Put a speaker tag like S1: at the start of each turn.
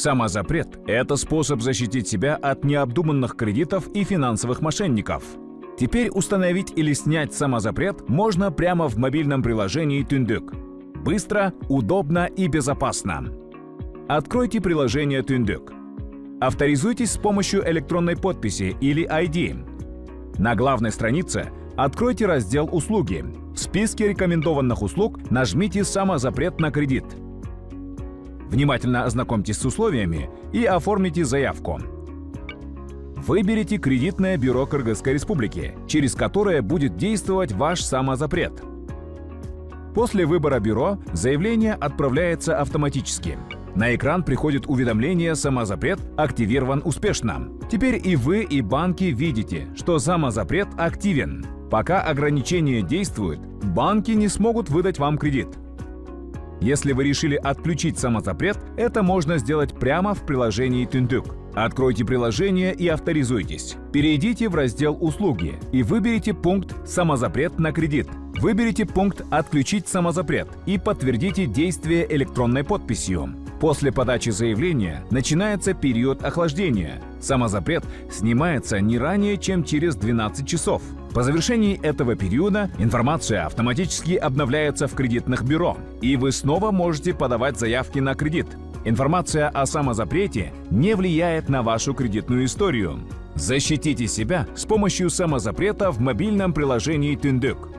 S1: Самозапрет – это способ защитить себя от необдуманных кредитов и финансовых мошенников. Теперь установить или снять самозапрет можно прямо в мобильном приложении Түндүк. Быстро, удобно и безопасно. Откройте приложение Түндүк. Авторизуйтесь с помощью электронной подписи или ID. На главной странице откройте раздел «Услуги». В списке рекомендованных услуг нажмите «Самозапрет на кредит». Внимательно ознакомьтесь с условиями и оформите заявку. Выберите кредитное бюро Кыргызской Республики, через которое будет действовать ваш самозапрет. После выбора бюро заявление отправляется автоматически. На экран приходит уведомление «Самозапрет активирован успешно». Теперь и вы, и банки видите, что самозапрет активен. Пока ограничения действуют, банки не смогут выдать вам кредит. Если вы решили отключить самозапрет, это можно сделать прямо в приложении Түндүк. Откройте приложение и авторизуйтесь. Перейдите в раздел «Услуги» и выберите пункт «Самозапрет на кредит». Выберите пункт «Отключить самозапрет» и подтвердите действие электронной подписью. После подачи заявления начинается период охлаждения. Самозапрет снимается не ранее, чем через 12 часов. По завершении этого периода информация автоматически обновляется в кредитных бюро, и вы снова можете подавать заявки на кредит. Информация о самозапрете не влияет на вашу кредитную историю. Защитите себя с помощью самозапрета в мобильном приложении Түндүк.